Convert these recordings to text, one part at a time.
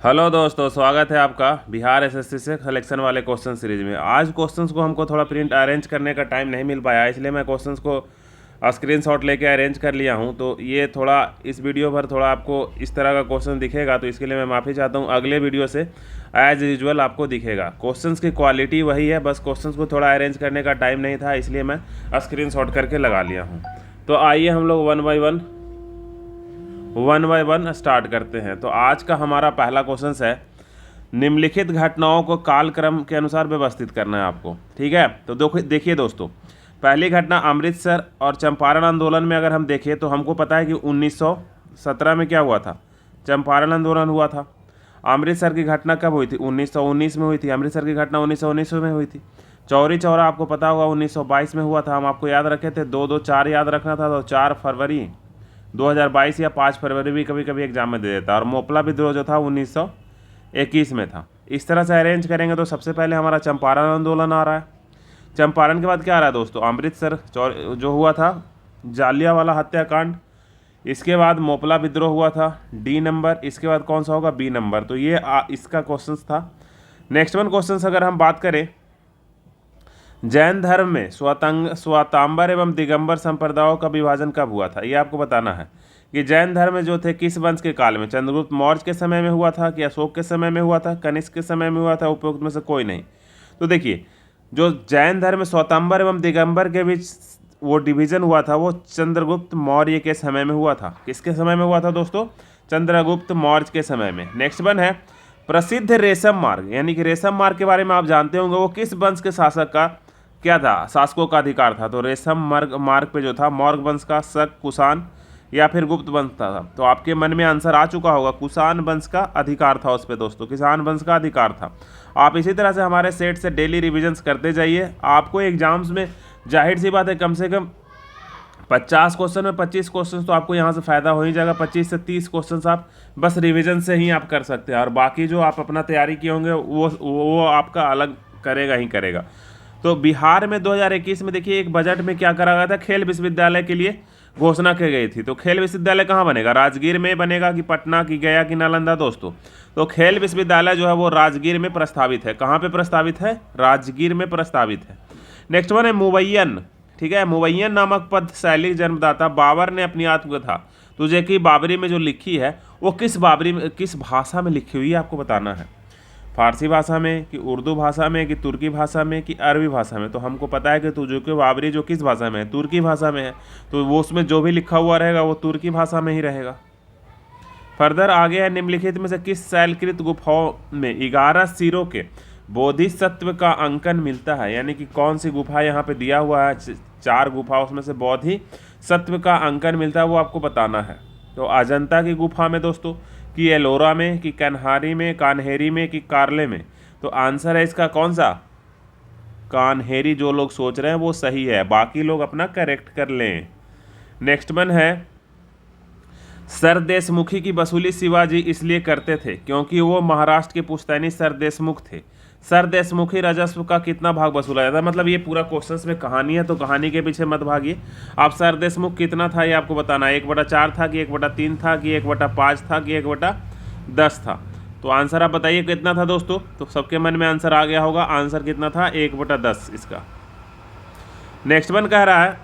Hello दोस्तों, स्वागत है आपका बिहार एसएससी से सिलेक्शन वाले क्वेश्चन सीरीज में। आज क्वेश्चंस को हमको थोड़ा प्रिंट अरेंज करने का टाइम नहीं मिल पाया, इसलिए मैं क्वेश्चंस को स्क्रीनशॉट लेके अरेंज कर लिया हूं। तो ये थोड़ा इस वीडियो पर थोड़ा आपको इस तरह का क्वेश्चन दिखेगा, तो इसके लिए मैं माफ़ी चाहता हूं। अगले वीडियो से एज यूजुअल आपको दिखेगा। क्वेश्चंस की क्वालिटी वही है, बस क्वेश्चंस को थोड़ा अरेंज करने का टाइम नहीं था, इसलिए मैं स्क्रीनशॉट करके लगा लिया हूँ। तो आइए हम लोग वन बाय वन स्टार्ट करते हैं। तो आज का हमारा पहला क्वेश्चन है, निम्नलिखित घटनाओं को कालक्रम के अनुसार व्यवस्थित करना है आपको। ठीक है, तो देखिए दोस्तों, पहली घटना अमृतसर और चंपारण आंदोलन में अगर हम देखें तो हमको पता है कि 1917 में क्या हुआ था, चंपारण आंदोलन हुआ था। अमृतसर की घटना कब हुई थी? 1919 में हुई थी। अमृतसर की घटना 1919 में हुई थी। चौरी चौरा आपको पता होगा 1922 में हुआ था। हम आपको याद रखे थे, 2-2-4 याद रखना था, तो 4 फरवरी 2022 या 5 फरवरी भी कभी कभी एग्जाम में दे देता। और मोपला विद्रोह जो था 1921 में था। इस तरह से अरेंज करेंगे तो सबसे पहले हमारा चंपारण आंदोलन आ रहा है। चंपारण के बाद क्या आ रहा है दोस्तों? अमृतसर जो हुआ था, जालियांवाला हत्याकांड। इसके बाद मोपला विद्रोह हुआ था, डी नंबर। इसके बाद कौन सा होगा? B number. तो ये इसका क्वेश्चन था। नेक्स्ट वन क्वेश्चन अगर हम बात करें, जैन धर्म में श्वेतांबर एवं दिगंबर संप्रदायों का विभाजन कब हुआ था? ये आपको बताना है कि जैन धर्म जो थे किस वंश के काल में? चंद्रगुप्त मौर्य के समय में हुआ था कि अशोक के समय में हुआ था, कनिष्क के समय में हुआ था, उपयुक्त में से कोई नहीं। तो देखिए, जो जैन धर्म में श्वेतांबर एवं दिगंबर के बीच वो डिवीजन हुआ था, वो चंद्रगुप्त मौर्य के समय में हुआ था। किसके समय में हुआ था दोस्तों? चंद्रगुप्त मौर्य के समय में। नेक्स्ट वन है, प्रसिद्ध रेशम मार्ग, यानी कि रेशम मार्ग के बारे में आप जानते होंगे, वो किस वंश के शासक का क्या था, शासकों का अधिकार था? तो रेशम मार्ग पे जो था, मौर्य वंश का, शक, कुषाण या फिर गुप्त वंश था। तो आपके मन में आंसर आ चुका होगा, कुषाण वंश का अधिकार था उस पे दोस्तों, कुषाण वंश का अधिकार था। आप इसी तरह से हमारे सेट से डेली रिविजन्स करते जाइए। आपको एग्जाम्स में जाहिर सी बात है कम से कम 50 क्वेश्चन में 25 क्वेश्चन तो आपको यहाँ से फ़ायदा हो ही जाएगा। 25 से 30 क्वेश्चन आप बस रिविजन से ही आप कर सकते हैं, और बाकी जो आप अपना तैयारी किए होंगे वो आपका अलग करेगा ही करेगा। तो बिहार में 2021 में देखिए, एक बजट में क्या करा गया था, खेल विश्वविद्यालय के लिए घोषणा की गई थी। तो खेल विश्वविद्यालय कहाँ बनेगा? राजगीर में बनेगा कि पटना की गया कि नालंदा दोस्तों? तो खेल विश्वविद्यालय जो है वो राजगीर में प्रस्तावित है। कहाँ पे प्रस्तावित है? राजगीर में प्रस्तावित है। नेक्स्ट वन है मुवैयन। ठीक है, मुवैयन नामक पद शैली जन्मदाता बाबर ने अपनी आत्मकथा तुझे की बाबरी में जो लिखी है, वो किस भाषा में लिखी हुई है आपको बताना है। फारसी भाषा में कि उर्दू भाषा में कि तुर्की भाषा में कि अरबी भाषा में? तो हमको पता है कि तुझे की बाबरी जो किस भाषा में है, तुर्की भाषा में है। तो वो उसमें जो भी लिखा हुआ रहेगा वो तुर्की भाषा में ही रहेगा। फर्दर आगे है, निम्नलिखित में से किस शैलकृत गुफाओं में 11 सिरों के बोधिसत्व का अंकन मिलता है? यानी कि कौन सी गुफा यहाँ पे दिया हुआ है, 4 गुफा, उसमें से बोधिसत्व का अंकन मिलता है, वो आपको बताना है। तो अजंता की गुफा में दोस्तों, कि एलोरा में, कि कान्हेरी में कि कार्ले में? तो आंसर है इसका कौन सा? कान्हेरी। जो लोग सोच रहे हैं वो सही है, बाकी लोग अपना करेक्ट कर लें। नेक्स्ट वन है, सरदेशमुखी की वसूली शिवाजी इसलिए करते थे क्योंकि वो महाराष्ट्र के पुश्तैनी सरदेशमुख थे। सरदेशमुखी राजस्व का कितना भाग वसूला जाता है? मतलब ये पूरा क्वेश्चंस में कहानी है, तो कहानी के पीछे मत भागिए। आप सरदेशमुख कितना था ये आपको बताना है। 1/4 था कि 1/3 था कि 1/5 था कि 1/10 था? तो आंसर आप बताइए कितना था दोस्तों। तो सबके मन में आंसर आ गया होगा। आंसर कितना था? 1/10 इसका। नेक्स्ट वन कह रहा है,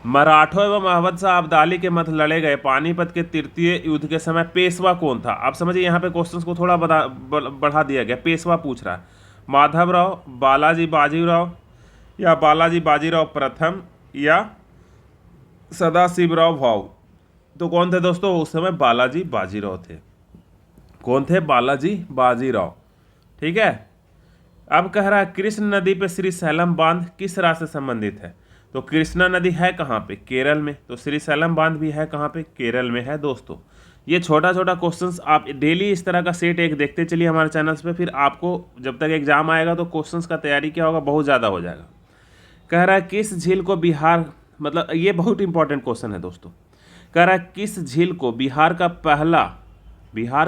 मराठों एवं अवध शाह अब्दाली के मध्य लड़े गए पानीपत के तृतीय युद्ध के समय पेशवा कौन था? आप समझिए, यहाँ पे क्वेश्चंस को थोड़ा बढ़ा दिया गया। पेशवा पूछ रहा है, माधवराव, बालाजी बाजीराव या बालाजी बाजीराव प्रथम या सदाशिवराव भाऊ? तो कौन थे दोस्तों उस समय? बालाजी बाजीराव थे। कौन थे? बालाजी बाजीराव। ठीक है। अब कह रहा है, कृष्ण नदी पे श्री सैलम बांध किस राज्य से संबंधित है? तो कृष्णा नदी है कहाँ पे? केरल में। तो श्री सैलम बांध भी है कहाँ पे? केरल में है दोस्तों। ये छोटा छोटा क्वेश्चंस आप डेली इस तरह का सेट एक देखते चलिए हमारे चैनल्स पे, फिर आपको जब तक एग्जाम आएगा तो क्वेश्चंस का तैयारी क्या होगा, बहुत ज़्यादा हो जाएगा। कह रहा है, किस झील को बिहार, मतलब ये बहुत इंपॉर्टेंट क्वेश्चन है दोस्तों। कह रहा है, किस झील को बिहार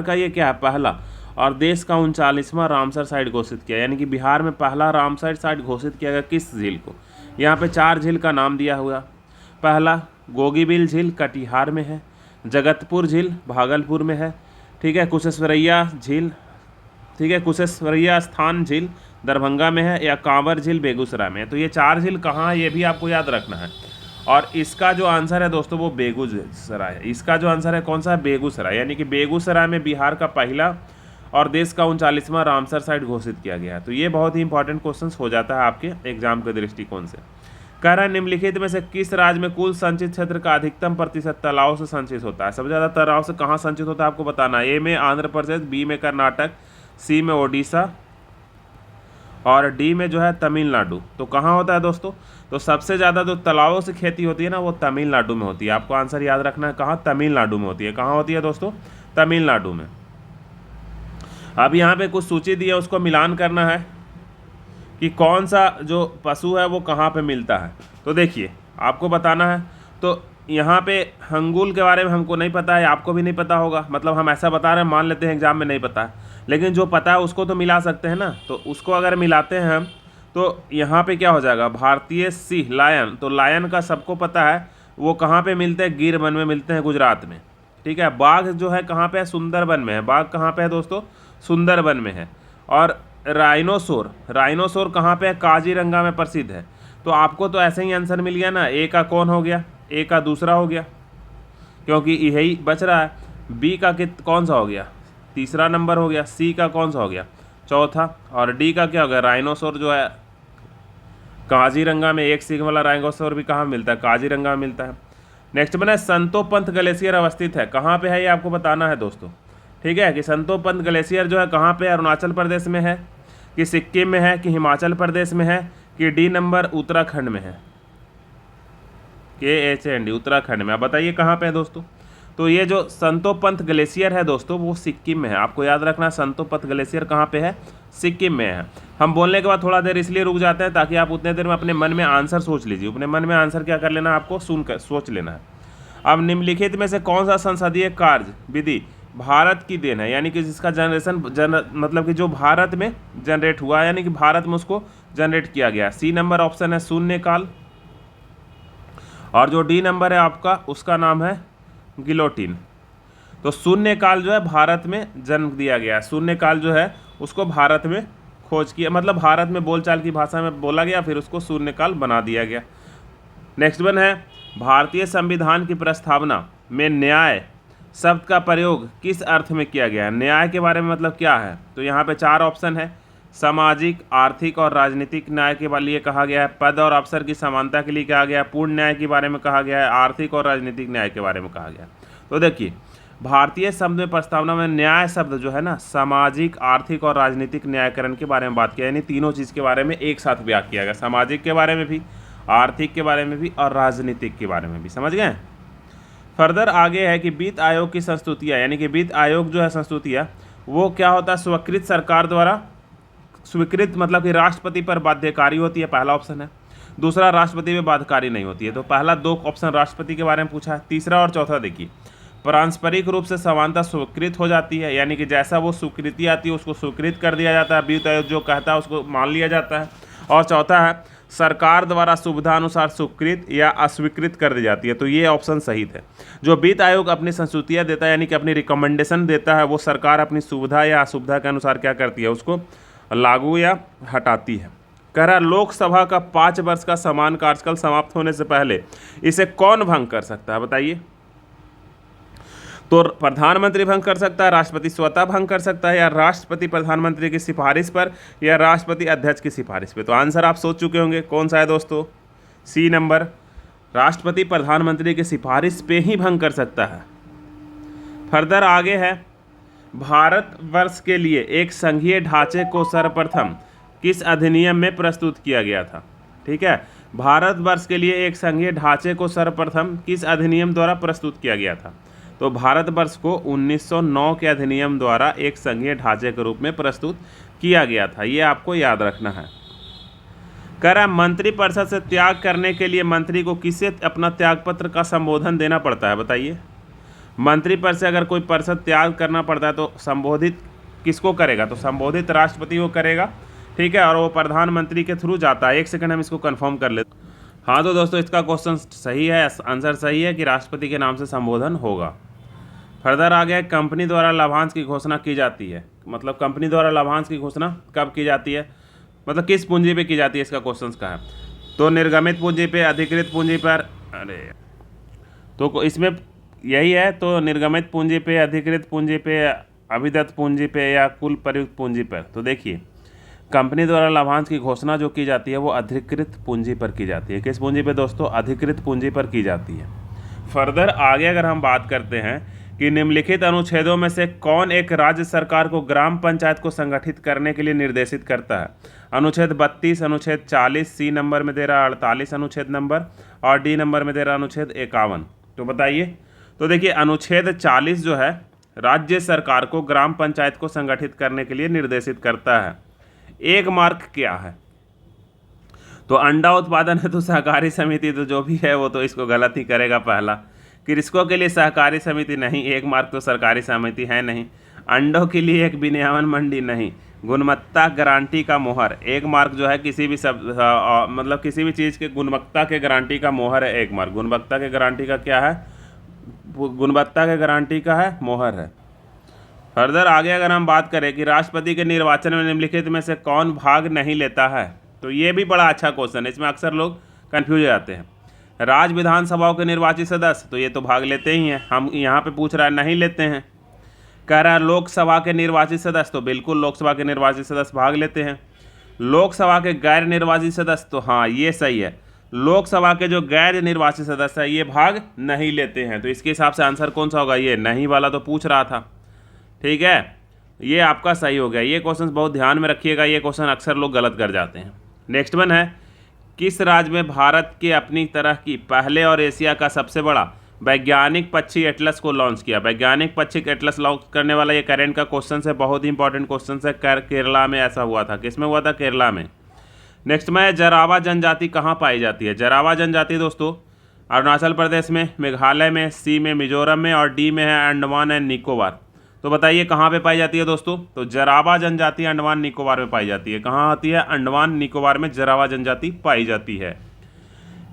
का ये क्या है? पहला और देश का 39वां रामसर साइट घोषित किया। यानी कि बिहार में पहला रामसर साइट घोषित किया गया किस झील को? यहाँ पे 4 झील का नाम दिया हुआ। पहला गोगीबिल झील कटिहार में है, जगतपुर झील भागलपुर में है, ठीक है, कुशेश्वरैया झील, ठीक है, कुशेश्वरैया स्थान झील दरभंगा में है, या कांवर झील बेगूसराय में है। तो ये 4 झील कहाँ है ये भी आपको याद रखना है। और इसका जो आंसर है दोस्तों वो बेगूसराय है। इसका जो आंसर है कौन सा है, बेगूसराय, यानी कि बेगूसराय में बिहार का पहला और देश का 39वां रामसर साइट घोषित किया गया है। तो ये बहुत ही इंपॉर्टेंट क्वेश्चन हो जाता है आपके एग्जाम के दृष्टिकोण से। कह रहा है निम्नलिखित में से किस राज्य में कुल संचित क्षेत्र का अधिकतम प्रतिशत तालाब से संचित होता है। सबसे ज़्यादा तालाब से कहाँ संचित होता है आपको बताना है। ए में आंध्र प्रदेश, बी में कर्नाटक, सी में ओडिशा और डी में जो है तमिलनाडु। तो कहाँ होता है दोस्तों, तो सबसे ज़्यादा जो तालाबों से खेती होती है ना वो तमिलनाडु में होती है। आपको आंसर याद रखना है, कहाँ, तमिलनाडु में होती है। कहाँ होती है दोस्तों, तमिलनाडु में। अब यहाँ पे कुछ सूची दी है, उसको मिलान करना है कि कौन सा जो पशु है वो कहाँ पे मिलता है। तो देखिए आपको बताना है। तो यहाँ पे हंगुल के बारे में हमको नहीं पता है, आपको भी नहीं पता होगा, मतलब हम ऐसा बता रहे हैं, मान लेते हैं एग्जाम में नहीं पता है, लेकिन जो पता है उसको तो मिला सकते हैं ना। तो उसको अगर मिलाते हैं हम तो यहाँ पे क्या हो जाएगा, भारतीय सिंह, लायन। तो लायन का सबको पता है वो कहाँ पे मिलते हैं, गिर वन में मिलते हैं, गुजरात में। ठीक है, बाघ जो है कहाँ पे है, सुंदरबन में है। बाघ कहाँ पे है दोस्तों, सुंदरबन में है। और राइनोसोर कहाँ पे है, काजीरंगा में प्रसिद्ध है। तो आपको तो ऐसे ही आंसर मिल गया ना। ए का कौन हो गया, ए का दूसरा हो गया क्योंकि यही बच रहा है। बी का कौन सा हो गया, तीसरा नंबर हो गया। सी का कौन सा हो गया, चौथा। और डी का क्या हो गया, राइनोसोर जो है काजीरंगा में, एक सींग वाला राइनोसोर भी कहाँ मिलता है, काजीरंगा में मिलता है। नेक्स्ट बना संतोपंथ ग्लेशियर अवस्थित है, कहाँ पे है ये आपको बताना है दोस्तों। ठीक है, कि संतोपंथ ग्लेशियर जो है कहाँ पे, अरुणाचल प्रदेश में है, कि सिक्किम में है, कि हिमाचल प्रदेश में है, कि डी नंबर उत्तराखंड में है, KHND उत्तराखंड में। अब बताइए कहाँ पे है दोस्तों। तो ये जो संतोपंथ ग्लेशियर है दोस्तों वो सिक्किम में है। आपको याद रखना संतोपंथ ग्लेशियर कहाँ पे है, सिक्किम में है। हम बोलने के बाद थोड़ा देर इसलिए रुक जाते हैं ताकि आप उतने देर में अपने मन में आंसर सोच लीजिए। अपने मन में आंसर क्या कर लेना है, आपको सुनकर सोच लेना है। अब निम्नलिखित में से कौन सा संसदीय कार्य विधि भारत की देन है, यानी कि जिसका मतलब कि जो भारत में जनरेट हुआ है, यानी कि भारत में उसको जनरेट किया गया। सी नंबर ऑप्शन है शून्यकाल, और जो डी नंबर है आपका उसका नाम है गिलोटिन। तो शून्यकाल जो है भारत में जन्म दिया गया। शून्यकाल जो है उसको भारत में खोज किया, मतलब भारत में बोलचाल की भाषा में बोला गया, फिर उसको शून्यकाल बना दिया गया। नेक्स्ट वन है भारतीय संविधान की प्रस्तावना में न्याय शब्द का प्रयोग किस अर्थ में किया गया है। न्याय के बारे में मतलब क्या है, तो यहाँ पे 4 ऑप्शन है। सामाजिक, आर्थिक और राजनीतिक न्याय के लिए कहा गया है, पद और अवसर की समानता के लिए कहा गया है, पूर्ण न्याय के बारे में कहा गया है, आर्थिक और राजनीतिक न्याय के बारे में कहा गया है। तो देखिए भारतीय शब्द में प्रस्तावना में न्याय शब्द जो है ना सामाजिक, आर्थिक और राजनीतिक न्यायकरण के बारे में बात किया, यानी तीनों चीज़ के बारे में एक साथ व्याख्या किया गया, सामाजिक के बारे में भी, आर्थिक के बारे में भी और राजनीतिक के बारे में भी। समझ गए। फर्दर आगे है कि वित्त आयोग की संस्तुतियाँ, यानी कि वित्त आयोग जो है संस्तुतियाँ वो क्या होता है, स्वीकृत सरकार द्वारा स्वीकृत, मतलब कि राष्ट्रपति पर बाध्यकारी होती है, पहला ऑप्शन है। दूसरा राष्ट्रपति में बाध्यकारी नहीं होती है। तो पहला 2 ऑप्शन राष्ट्रपति के बारे में पूछा है। तीसरा और चौथा देखिए पारस्परिक रूप से समानता स्वीकृत हो जाती है, यानी कि जैसा वो स्वीकृति आती है उसको स्वीकृत कर दिया जाता है, वित्त आयोग जो कहता है उसको मान लिया जाता है। और चौथा है सरकार द्वारा सुविधा अनुसार स्वीकृत या अस्वीकृत कर दी जाती है। तो ये ऑप्शन सही है। जो वित्त आयोग अपनी संस्तुतियाँ देता है, यानी कि अपनी रिकमेंडेशन देता है, वो सरकार अपनी सुविधा या असुविधा के अनुसार क्या करती है, उसको लागू या हटाती है। कह रहा लोकसभा का 5 वर्ष का समान कार्यकाल समाप्त होने से पहले इसे कौन भंग कर सकता है बताइए। तो प्रधानमंत्री भंग कर सकता है, राष्ट्रपति स्वतः भंग कर सकता है, या राष्ट्रपति प्रधानमंत्री की सिफारिश पर, या राष्ट्रपति अध्यक्ष की सिफारिश पर। तो आंसर आप सोच चुके होंगे कौन सा है दोस्तों, सी नंबर, राष्ट्रपति प्रधानमंत्री की सिफारिश पे ही भंग कर सकता है। फर्दर आगे है भारतवर्ष के लिए एक संघीय ढांचे को सर्वप्रथम किस अधिनियम में प्रस्तुत किया गया था। ठीक है, भारतवर्ष के लिए एक संघीय ढांचे को सर्वप्रथम किस अधिनियम द्वारा प्रस्तुत किया गया था। तो भारतवर्ष को 1909 के अधिनियम द्वारा एक संघीय ढांचे के रूप में प्रस्तुत किया गया था, ये आपको याद रखना है। कह रहा मंत्रिपरिषद से त्याग करने के लिए मंत्री को किसे अपना त्यागपत्र का संबोधन देना पड़ता है बताइए। मंत्रिपद से अगर कोई परिषद त्याग करना पड़ता है तो संबोधित किसको करेगा, तो संबोधित राष्ट्रपति को करेगा। ठीक है, और वो प्रधानमंत्री के थ्रू जाता है। एक सेकंड हम इसको कंफर्म कर लेते। हाँ तो दोस्तों इसका क्वेश्चन सही है, आंसर सही है कि राष्ट्रपति के नाम से संबोधन होगा। फर्दर आ गया, कंपनी द्वारा लाभांश की घोषणा की जाती है, मतलब कंपनी द्वारा लाभांश की घोषणा कब की जाती है, मतलब किस पूंजी पे की जाती है, इसका क्वेश्चन का है। तो निर्गमित पूंजी पे, अधिकृत पूंजी पर, अरे तो इसमें यही है, तो निर्गमित पूंजी पे, अधिकृत पूंजी पे, अभिदत्त पूंजी पे या कुल प्रयुक्त पूंजी पर। तो देखिए कंपनी द्वारा लाभांश की घोषणा जो की जाती है वो अधिकृत पूंजी पर की जाती है। किस पूंजी पे दोस्तों? अधिकृत पूंजी पर की जाती है। फर्दर आगे अगर हम बात करते हैं कि निम्नलिखित अनुच्छेदों में से कौन एक राज्य सरकार को ग्राम पंचायत को संगठित करने के लिए निर्देशित करता है? अनुच्छेद 32, अनुच्छेद 40, सी नंबर में दे रहा 48 अनुच्छेद नंबर, और डी नंबर में दे रहा अनुच्छेद 51। तो बताइए। तो देखिए अनुच्छेद 40 जो है राज्य सरकार को ग्राम पंचायत को संगठित करने के लिए निर्देशित करता है। एक मार्क क्या है? तो अंडा उत्पादन है तो सहकारी समिति, तो जो भी है वो तो इसको गलत ही करेगा पहला। कृषकों के लिए सहकारी समिति नहीं, एक मार्क तो सरकारी समिति है नहीं। अंडों के लिए एक विनियमन मंडी नहीं। गुणवत्ता गारंटी का मोहर, एक मार्क जो है किसी भी मतलब किसी भी चीज़ के गुणवत्ता के गारंटी का मोहर है एक मार्क। गुणवत्ता के गारंटी का क्या है? गुणवत्ता के गारंटी का है मोहर है। फर्दर आगे अगर हम बात करें कि राष्ट्रपति के निर्वाचन में निम्नलिखित में से कौन भाग नहीं लेता है, तो ये भी बड़ा अच्छा क्वेश्चन है, इसमें अक्सर लोग कंफ्यूज हो जाते हैं। राज्य विधानसभाओं के निर्वाचित सदस्य, तो ये तो भाग लेते ही हैं, हम यहाँ पे पूछ रहा है नहीं लेते हैं। कह रहा है लोकसभा के निर्वाचित सदस्य, तो बिल्कुल लोकसभा के निर्वाचित सदस्य भाग लेते हैं। लोकसभा के गैर निर्वाचित सदस्य, तो हाँ ये सही है, लोकसभा के जो गैर निर्वाचित सदस्य है ये भाग नहीं लेते हैं। तो इसके हिसाब से आंसर कौन सा होगा? ये नहीं वाला तो पूछ रहा था, ठीक है, ये आपका सही हो गया। ये क्वेश्चन बहुत ध्यान में रखिएगा, ये क्वेश्चन अक्सर लोग गलत कर जाते हैं। नेक्स्ट वन है, किस राज्य में भारत के अपनी तरह की पहले और एशिया का सबसे बड़ा वैज्ञानिक पक्षी एटलस को लॉन्च किया? वैज्ञानिक पक्षी एटलस लॉन्च करने वाला ये करंट का क्वेश्चन है, बहुत ही इंपॉर्टेंट क्वेश्चन है। केरला में ऐसा हुआ था। किस में हुआ था? केरला में। नेक्स्ट में, जरावा जनजाति कहाँ पाई जाती है? जरावा जनजाति दोस्तों अरुणाचल प्रदेश में, मेघालय में, सी में मिजोरम में, और डी में है अंडमान एंड निकोबार। तो बताइए कहाँ पे पाई जाती है दोस्तों? तो जरावा जनजाति अंडमान निकोबार में पाई जाती है। कहाँ आती है? अंडमान निकोबार में जरावा जनजाति पाई जाती है।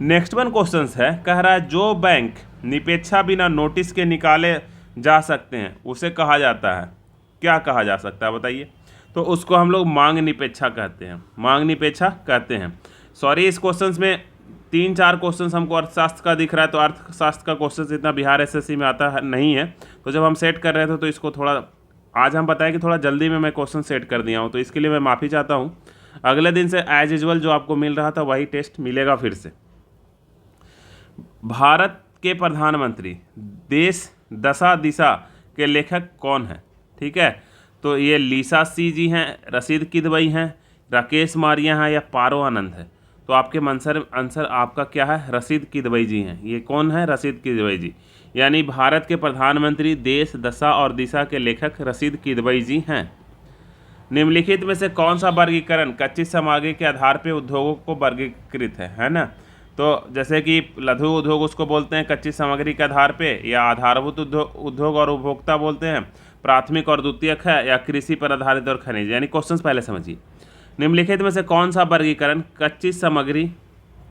नेक्स्ट वन क्वेश्चन है, कह रहा है जो बैंक निपेक्षा बिना नोटिस के निकाले जा सकते हैं उसे कहा जाता है, क्या कहा जा सकता है बताइए? तो उसको हम लोग मांग निपेक्षा कहते हैं, मांग निपेक्षा कहते हैं। सॉरी, इस क्वेश्चन में 3-4 क्वेश्चन हमको अर्थशास्त्र का दिख रहा है, तो अर्थशास्त्र का क्वेश्चन इतना बिहार एसएससी में आता है नहीं है, तो जब हम सेट कर रहे थे तो इसको थोड़ा आज हम बताएं कि थोड़ा जल्दी में मैं क्वेश्चन सेट कर दिया हूँ, तो इसके लिए मैं माफ़ी चाहता हूँ। अगले दिन से एज यूजुअल जो आपको मिल रहा था वही टेस्ट मिलेगा फिर से। भारत के प्रधानमंत्री देश दशा दिशा के लेखक कौन है? ठीक है, तो ये लीसा सी जी हैं, रशीद किदवई हैं, राकेश मारिया हैं या पारो आनंद है? तो आपके आंसर आपका क्या है? रशीद किदवई जी हैं। ये कौन है? रशीद किदवई जी, यानी भारत के प्रधानमंत्री देश दशा और दिशा के लेखक रशीद किदवई जी हैं। निम्नलिखित में से कौन सा वर्गीकरण कच्ची सामग्री के आधार पर उद्योगों को वर्गीकृत है ना? तो जैसे कि लघु उद्योग उसको बोलते हैं कच्ची सामग्री के आधार पे, या आधारभूत उद्योग और उपभोक्ता बोलते हैं, प्राथमिक और द्वितीयक है, या कृषि पर आधारित और खनिज। यानी क्वेश्चन पहले समझिए, निम्नलिखित में से कौन सा वर्गीकरण कच्ची सामग्री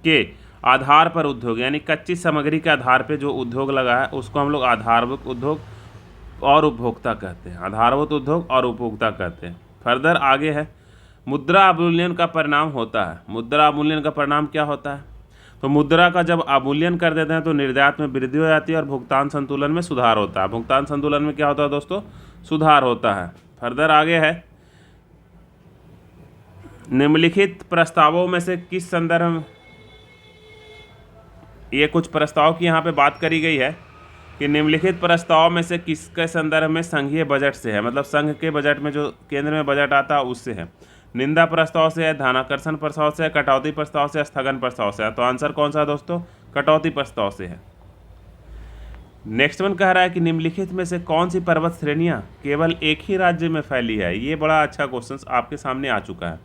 के आधार पर उद्योग, यानी कच्ची सामग्री के आधार पर जो उद्योग लगा है उसको हम लोग आधारभूत उद्योग और उपभोक्ता कहते हैं, आधारभूत उद्योग और उपभोक्ता कहते हैं। फर्दर आगे है, मुद्रा अवमूल्यन का परिणाम होता है। मुद्रा अवमूल्यन का परिणाम क्या होता है? तो मुद्रा का जब अवमूल्यन कर देते हैं तो निर्यात में वृद्धि हो जाती है और भुगतान संतुलन में सुधार होता है। भुगतान संतुलन में क्या होता है दोस्तों? सुधार होता है। फर्दर आगे है, निम्नलिखित प्रस्तावों में से किस संदर्भ में, ये कुछ प्रस्ताव की यहाँ पे बात करी गई है कि निम्नलिखित प्रस्ताव में से किसके संदर्भ में संघीय बजट से है, मतलब संघ के बजट में जो केंद्र में बजट आता है उससे है। निंदा प्रस्ताव से है, ध्यानाकर्षण प्रस्ताव से है, कटौती प्रस्ताव से, स्थगन प्रस्ताव से है। तो आंसर कौन सा दोस्तों? कटौती प्रस्ताव से है। नेक्स्ट वन कह रहा है कि निम्नलिखित में से कौन सी पर्वत श्रेणियां केवल एक ही राज्य में फैली है? ये बड़ा अच्छा क्वेश्चन आपके सामने आ चुका है।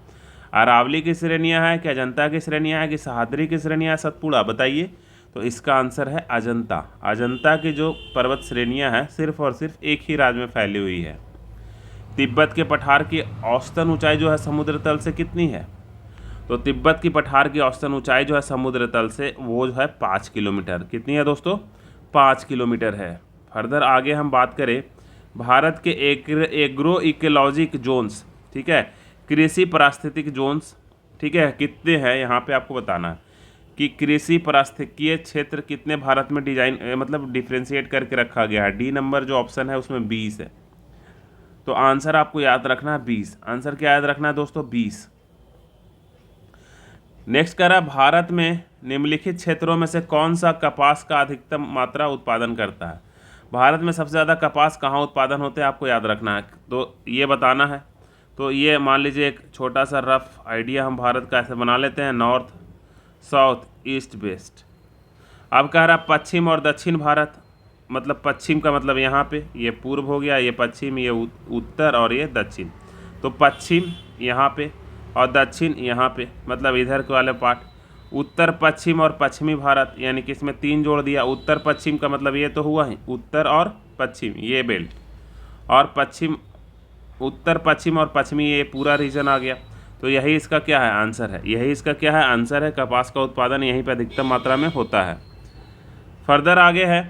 अरावली की श्रेणियां हैं कि अजंता की श्रेणियां हैं कि सह्याद्री की श्रेणियां, सतपुड़ा? बताइए। तो इसका आंसर है अजंता। अजंता की जो पर्वत श्रेणियां हैं सिर्फ और सिर्फ एक ही राज्य में फैली हुई है। तिब्बत के पठार की औसतन ऊंचाई जो है समुद्र तल से कितनी है? तो तिब्बत की पठार की औसतन ऊंचाई जो है समुद्र तल से वो जो है 5 किलोमीटर। कितनी है दोस्तों? 5 किलोमीटर है। फर्दर आगे हम बात करें भारत के एग्रो इकोलॉजिक जोन्स, ठीक है, कृषि पारिस्थितिक जोन्स, ठीक है, कितने हैं यहाँ पे आपको बताना है कि कृषि पारिस्थितिकीय क्षेत्र कितने भारत में डिजाइन मतलब डिफ्रेंशिएट करके रखा गया है। डी नंबर जो ऑप्शन है उसमें 20 है, तो आंसर आपको याद रखना है 20। आंसर क्या याद रखना है दोस्तों? 20। नेक्स्ट कह रहा है भारत में निम्नलिखित क्षेत्रों में से कौन सा कपास का अधिकतम मात्रा उत्पादन करता है। भारत में सबसे ज़्यादा कपास कहाँ उत्पादन होते हैं आपको याद रखना है, तो ये बताना है। तो ये मान लीजिए एक छोटा सा रफ आइडिया हम भारत का ऐसे बना लेते हैं, नॉर्थ, साउथ, ईस्ट, वेस्ट। अब कह रहा पश्चिम और दक्षिण भारत, मतलब पश्चिम का मतलब यहाँ पे ये पूर्व हो गया, ये पश्चिम, ये उत्तर और ये दक्षिण। तो पश्चिम यहाँ पे और दक्षिण यहाँ पे, मतलब इधर के वाले पार्ट। उत्तर पश्चिम और पश्चिमी भारत, यानी कि इसमें 3 जोड़ दिया। उत्तर पश्चिम का मतलब ये तो हुआ ही, उत्तर और पश्चिम ये बेल्ट, और पश्चिम, उत्तर पश्चिम और पश्चिमी ये पूरा रीजन आ गया। तो यही इसका क्या है? आंसर है। यही इसका क्या है? आंसर है। कपास का उत्पादन यहीं पर अधिकतम मात्रा में होता है। फर्दर आगे है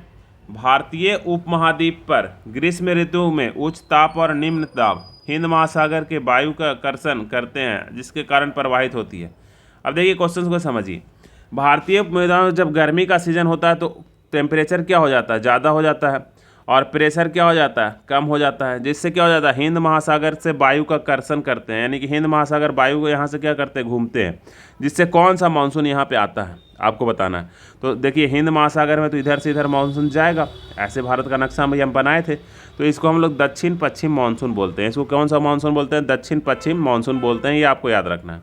भारतीय उपमहाद्वीप पर ग्रीष्म ऋतु में उच्च ताप और निम्न दाब हिंद महासागर के वायु का आकर्षण करते हैं, जिसके कारण प्रवाहित होती है। अब देखिए क्वेश्चन को समझिए। भारतीय उपमहाद्वीप में जब गर्मी का सीजन होता है तो टेम्परेचर क्या हो जाता है? ज़्यादा हो जाता है, और प्रेशर क्या हो जाता है? कम हो जाता है, जिससे क्या हो जाता है? हिंद महासागर से वायु का आकर्षण करते हैं, यानी कि हिंद महासागर वायु को यहाँ से क्या करते हैं? घूमते हैं, जिससे कौन सा मानसून यहाँ पे आता है आपको बताना है। तो देखिए हिंद महासागर में तो इधर से इधर मानसून जाएगा, ऐसे भारत का नक्शा हम बनाए थे, तो इसको हम लोग दक्षिण पश्चिम मानसून बोलते हैं। इसको कौन सा मानसून बोलते हैं? दक्षिण पश्चिम मानसून बोलते हैं, ये आपको याद रखना है।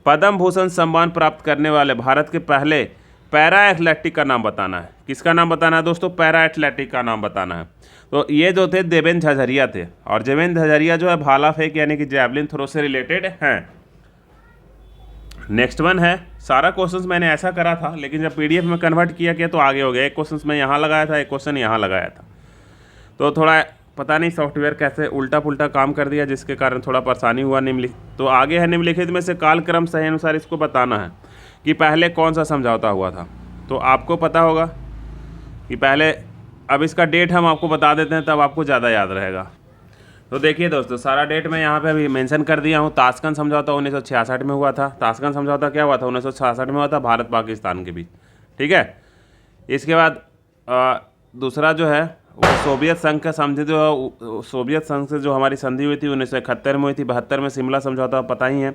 पद्म भूषण सम्मान प्राप्त करने वाले भारत के पहले पैरा एथलेटिक का नाम बताना है। किसका नाम बताना है दोस्तों? पैरा एथलेटिक का नाम बताना है। तो ये जो थे देवेंद्र झझरिया थे, और देवेंद्र झझरिया जो है भाला फेंक यानी कि जैवलिन थ्रो से रिलेटेड हैं। नेक्स्ट वन है, सारा क्वेश्चंस मैंने ऐसा करा था, लेकिन जब पीडीएफ में कन्वर्ट किया तो आगे हो गया। एक क्वेश्चन मैं यहाँ लगाया था, एक क्वेश्चन यहाँ लगाया था, तो थोड़ा पता नहीं सॉफ्टवेयर कैसे उल्टा पुल्टा काम कर दिया, जिसके कारण थोड़ा परेशानी हुआ। तो आगे है निम्नलिखित में से कालक्रम सही अनुसार इसको बताना है कि पहले कौन सा समझौता हुआ था। तो आपको पता होगा कि पहले, अब इसका डेट हम आपको बता देते हैं, तब आपको ज़्यादा याद रहेगा। तो देखिए दोस्तों, सारा डेट मैं यहाँ पे अभी मेंशन कर दिया हूँ। ताशकंद समझौता 1966 में हुआ था। ताशकंद समझौता क्या हुआ था? 1966 में हुआ था, भारत पाकिस्तान के बीच, ठीक है। इसके बाद दूसरा जो है वो सोवियत संघ का समझे, जो सोवियत संघ से जो हमारी संधि हुई थी 1971 में हुई थी। 72 में शिमला समझौता पता ही है,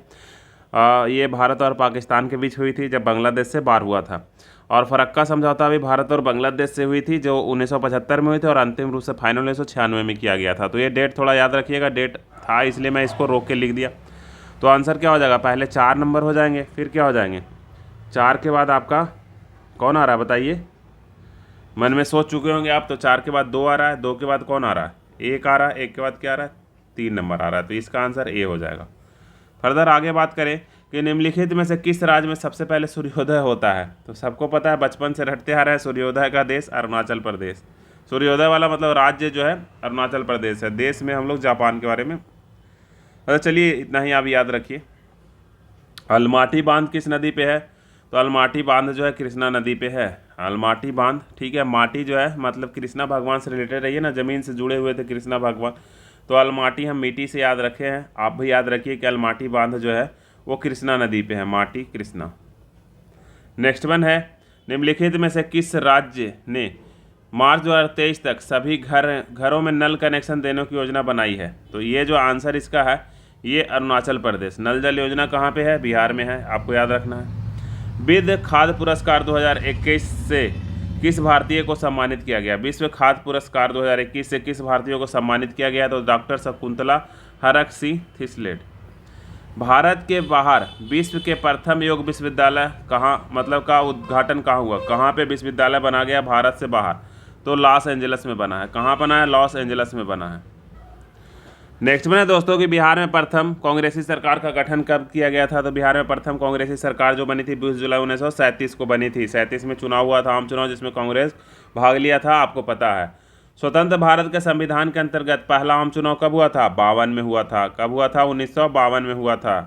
ये भारत और पाकिस्तान के बीच हुई थी, जब बांग्लादेश से बाहर हुआ था। और फरक्का समझौता भी भारत और बांग्लादेश से हुई थी, जो 1975 में हुई थी, और अंतिम रूप से फाइनल 1996 में किया गया था। तो ये डेट थोड़ा याद रखिएगा, डेट था इसलिए मैं इसको रोक के लिख दिया। तो आंसर क्या हो जाएगा? पहले 4 नंबर हो जाएंगे, फिर क्या हो जाएंगे? 4 के बाद आपका कौन आ रहा है बताइए? मन में सोच चुके होंगे आप। तो 4 के बाद 2 आ रहा है, 2 के बाद कौन आ रहा है? 1 आ रहा है, 1 के बाद क्या आ रहा है? 3 नंबर आ रहा है। तो इसका आंसर ए हो जाएगा। फर्दर आगे बात करें कि निम्नलिखित में से किस राज्य में सबसे पहले सूर्योदय होता है। तो सबको पता है, बचपन से रटते आ रहे हैं, सूर्योदय का देश अरुणाचल प्रदेश। सूर्योदय वाला मतलब राज्य जो है अरुणाचल प्रदेश है। देश में हम लोग जापान के बारे में, अच्छा चलिए इतना ही आप याद रखिए। अलमाटी बांध किस नदी पे है? तो अलमाटी बांध जो है कृष्णा नदी पे है। अलमाटी बांध, ठीक है। माटी जो है मतलब कृष्णा भगवान से रिलेटेड रही है ना, ज़मीन से जुड़े हुए थे कृष्णा भगवान, तो अलमाटी हम मिट्टी से याद रखे हैं। आप भी याद रखिए कि अलमाटी बांध जो है वो कृष्णा नदी पे है, माटी कृष्णा। नेक्स्ट वन है, निम्नलिखित में से किस राज्य ने मार्च 2023 तक सभी घरों में नल कनेक्शन देने की योजना बनाई है? तो ये जो आंसर इसका है ये अरुणाचल प्रदेश। नल जल योजना कहाँ पे है? बिहार में है, आपको याद रखना है। विश्व खाद्य पुरस्कार 2021 से किस भारतीय को सम्मानित किया गया? विश्व खाद्य पुरस्कार 2021 से किस भारतीय को सम्मानित किया गया? तो डॉक्टर शकुंतला हरक-सी थिसलेट। भारत के बाहर विश्व के प्रथम योग विश्वविद्यालय कहाँ, मतलब का उद्घाटन कहाँ हुआ? कहाँ पे विश्वविद्यालय बना गया भारत से बाहर? तो लॉस एंजल्स में बना है। कहाँ बना है? लॉस एंजल्स में बना है। नेक्स्ट में है दोस्तों कि बिहार में प्रथम कांग्रेसी सरकार का गठन कब किया गया था? तो बिहार में प्रथम कांग्रेसी सरकार जो बनी थी 20 जुलाई 1937 को बनी थी। 37 में चुनाव हुआ था, आम चुनाव, जिसमें कांग्रेस भाग लिया था, आपको पता है। स्वतंत्र भारत के संविधान के अंतर्गत पहला आम चुनाव कब हुआ था? 52 में हुआ था। कब हुआ था? 1952 में हुआ था।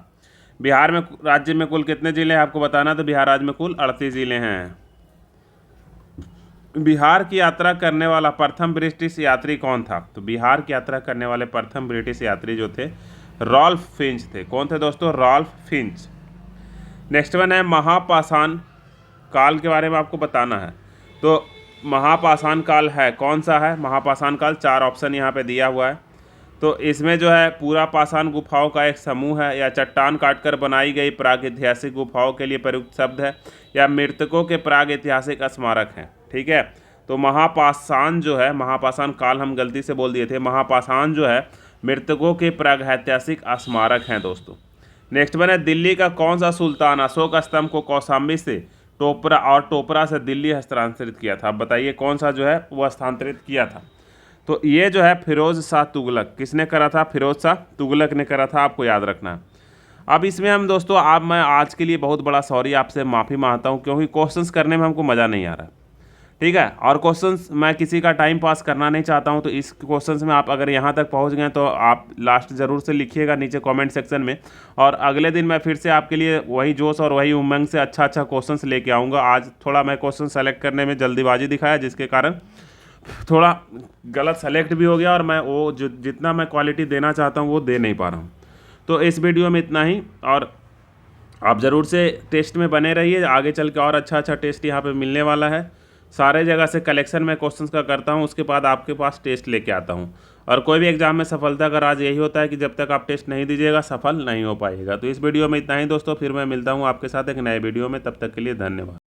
बिहार में राज्य में कुल कितने जिले हैं आपको बताना? तो बिहार राज्य में कुल 38 जिले हैं। बिहार की यात्रा करने वाला प्रथम ब्रिटिश यात्री कौन था? तो बिहार की यात्रा करने वाले प्रथम ब्रिटिश यात्री जो थे रॉल्फ फिंच थे। कौन थे दोस्तों? Rolf Finch. नेक्स्ट वन है महापाषाण काल के बारे में आपको बताना है। तो महापाषाण काल है कौन सा है? महापाषाण काल 4 ऑप्शन यहाँ पे दिया हुआ है। तो इसमें जो है पूरा पाषाण गुफाओं का एक समूह है, या चट्टान काटकर बनाई गई प्रागैतिहासिक गुफाओं के लिए प्रयुक्त शब्द है, या मृतकों के प्रागैतिहासिक स्मारक हैं। ठीक है, तो महापाषाण जो है, महापाषाण काल हम गलती से बोल दिए थे, महापाषाण जो है मृतकों के प्रागैतिहासिक स्मारक हैं दोस्तों। नेक्स्ट वन है दिल्ली का कौन सा सुल्तान अशोक स्तंभ को कौशाम्बी से टोपरा से दिल्ली हस्तांतरित किया था? अब बताइए कौन सा जो है वो हस्तांतरित किया था? तो ये जो है फिरोज शाह तुगलक। किसने करा था? फिरोज शाह तुगलक ने करा था, आपको याद रखना है। अब इसमें हम दोस्तों, आप मैं आज के लिए बहुत बड़ा सॉरी, आपसे माफ़ी मांगता हूँ, क्योंकि क्वेश्चंस करने में हमको मज़ा नहीं आ रहा। ठीक है, और क्वेश्चंस मैं किसी का टाइम पास करना नहीं चाहता हूं, तो इस क्वेश्चंस में आप अगर यहां तक पहुंच गए तो आप लास्ट ज़रूर से लिखिएगा नीचे कमेंट सेक्शन में, और अगले दिन मैं फिर से आपके लिए वही जोश और वही उमंग से अच्छा क्वेश्चंस लेके आऊँगा। आज थोड़ा मैं क्वेश्चन सेलेक्ट करने में जल्दीबाजी दिखाया, जिसके कारण थोड़ा गलत सेलेक्ट भी हो गया, और मैं वो जितना मैं क्वालिटी देना चाहता हूँ वो दे नहीं पा रहा हूँ। तो इस वीडियो में इतना ही, और आप ज़रूर से टेस्ट में बने रहिए, आगे चल के और अच्छा टेस्ट यहाँ पे मिलने वाला है। सारे जगह से कलेक्शन मैं क्वेश्चंस का करता हूँ, उसके बाद आपके पास टेस्ट लेके आता हूँ। और कोई भी एग्जाम में सफलता का राज यही होता है कि जब तक आप टेस्ट नहीं दीजिएगा सफल नहीं हो पाइएगा। तो इस वीडियो में इतना ही दोस्तों, फिर मैं मिलता हूँ आपके साथ एक नए वीडियो में, तब तक के लिए धन्यवाद।